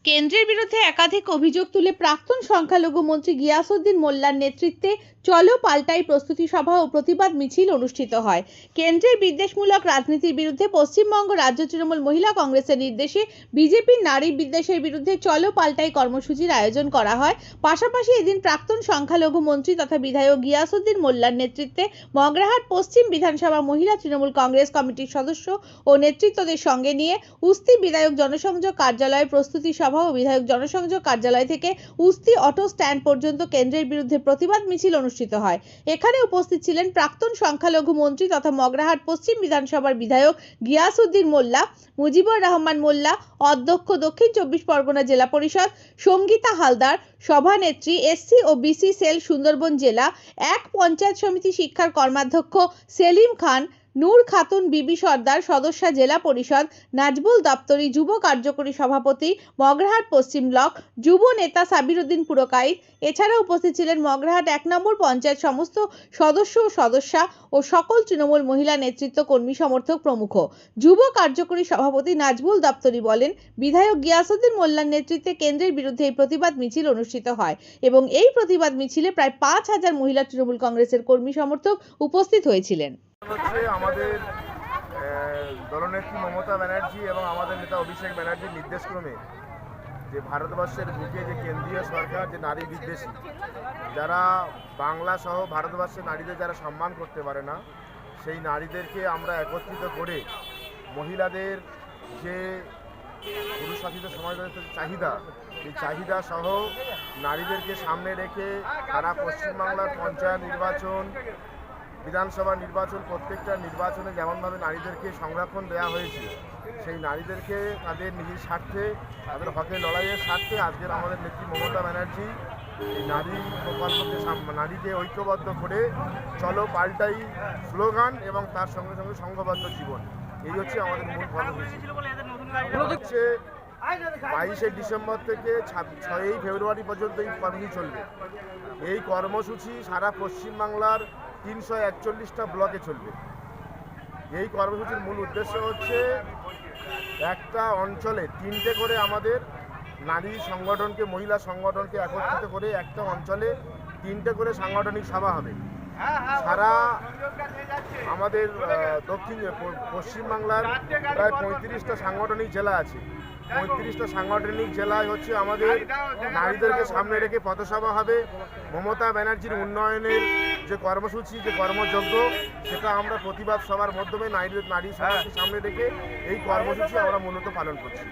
কেন্দ্রের বিরুদ্ধে একাধিক অভিযোগ তুলে প্রাক্তন সংখ্যালঘু মন্ত্রী গিয়াসউদ্দিন মোল্লার নেতৃত্বে চলো পাল্টাই প্রস্তুতি সভা ও প্রতিবাদ মিছিল অনুষ্ঠিত হয়। কেন্দ্রের বিদ্বেষমূলক রাজনীতির বিরুদ্ধে পশ্চিমবঙ্গ রাজ্য তৃণমূল মহিলা কংগ্রেসের নির্দেশে বিজেপির নারী বিদ্বেষের বিরুদ্ধে চলো পাল্টাই কর্মসূচির আয়োজন করা হয়। পাশাপাশি এদিন প্রাক্তন সংখ্যালঘু মন্ত্রী তথা বিধায়ক গিয়াসউদ্দিন মোল্লার নেতৃত্বে মগরাহাট পশ্চিম বিধানসভা মহিলা তৃণমূল কংগ্রেস কমিটির সদস্য ও নেতৃত্বদের সঙ্গে নিয়ে উস্তি বিধায়ক জনসংযোগ কার্যালয়ে প্রস্তুতি সভা ও বিধায়ক জনসংযোগ কার্যালয় থেকে উস্তি অটো স্ট্যান্ড পর্যন্ত কেন্দ্রের বিরুদ্ধে প্রতিবাদ মিছিল অনুষ্ঠিত হয়। এখানে উপস্থিত ছিলেন প্রাক্তন সংখ্যালঘু মন্ত্রী তথা মগরাহাট পশ্চিম বিধানসভার বিধায়ক গিয়াসউদ্দিন মোল্লা, মুজিবুর রহমান মোল্লা, অধ্যক্ষ দক্ষিণ 24 পরগনা জেলা পরিষদ সঙ্গীতা হালদার, সভানেত্রী এসসি ও বিসি সেল সুন্দরবন জেলা, এক পঞ্চায়েত সমিতি শিক্ষার কর্মাধ্যক্ষ সেলিম খান, নূর খাতুন বিবি সর্দার সদস্যা জেলা পরিষদ, নাজবুল দপ্তরি যুব কার্যকরী সভাপতি মগরাহাট পশ্চিম ব্লক, যুব নেতা সাবির উদ্দিন পুরকাইত। এছাড়া উপস্থিত ছিলেন মগরাহাট 1 নম্বর পঞ্চায়েত সমস্ত সদস্য ও সদস্যা ও সকল তৃণমূল মহিলা নেতৃত্ব, কর্মী সমর্থক প্রমুখ। যুব কার্যকরী সভাপতি নাজবুল দপ্তরি বলেন, বিধায়ক গিয়াসউদ্দিন মোল্লার নেতৃত্বে কেন্দ্রের বিরুদ্ধে এই প্রতিবাদ মিছিল অনুষ্ঠিত হয় এবং এই প্রতিবাদ মিছিলে প্রায় 5000 মহিলা তৃণমূল কংগ্রেসের কর্মী সমর্থক উপস্থিত হয়েছিলেন। আমাদের দলনেত্রী মমতা ব্যানার্জি এবং আমাদের নেতা অভিষেক ব্যানার্জির নির্দেশক্রমে যে ভারতবর্ষের বুকে যে কেন্দ্রীয় সরকার যে নারী বিদ্বেষী, যারা বাংলা সহ ভারতবর্ষের নারীদের যারা সম্মান করতে পারে না, সেই নারীদেরকে আমরা একত্রিত করে মহিলাদের যে পুরুষশাসিত সমাজের চাহিদা, এই চাহিদা সহ নারীদেরকে সামনে রেখে সারা পশ্চিমবাংলার পঞ্চায়েত নির্বাচন, বিধানসভা নির্বাচন, প্রত্যেকটা নির্বাচনে যেমনভাবে নারীদেরকে সংরক্ষণ দেওয়া হয়েছে, সেই নারীদেরকে তাদের নিজের স্বার্থে, তাদের হকের লড়াইয়ের স্বার্থে আজকের আমাদের নেত্রী মমতা ব্যানার্জি এই নারী প্রকল্পকে নারীকে ঐক্যবদ্ধ করে চলো পাল্টাই স্লোগান এবং তার সঙ্গে সঙ্গে সংঘবদ্ধ জীবন, এই হচ্ছে আমাদের মূল কর্মসূচি। হচ্ছে 22শে ডিসেম্বর থেকে 6ই ফেব্রুয়ারি পর্যন্ত এই কর্মসূচি চলবে। এই কর্মসূচি সারা পশ্চিমবাংলার 341টা ব্লকে চলবে। এই কর্মসূচির মূল উদ্দেশ্য হচ্ছে একটা অঞ্চলে 3টে করে আমাদের নারী সংগঠনকে, মহিলা সংগঠনকে একত্রিত করে একটা অঞ্চলে 3টে করে সাংগঠনিক সভা হবে। সারা আমাদের পশ্চিমবাংলার প্রায় 35টা সাংগঠনিক জেলা আছে। 35টা সাংগঠনিক জেলায় হচ্ছে আমাদের নারীদেরকে সামনে রেখে পথসভা হবে। মমতা ব্যানার্জির উন্নয়নের যে কর্মসূচি, যে কর্মযজ্ঞ, সেটা আমরা প্রতিবাদ সভার মাধ্যমে নারী সমাজকে সামনে রেখে এই কর্মসূচি আমরা মূলত পালন করছি।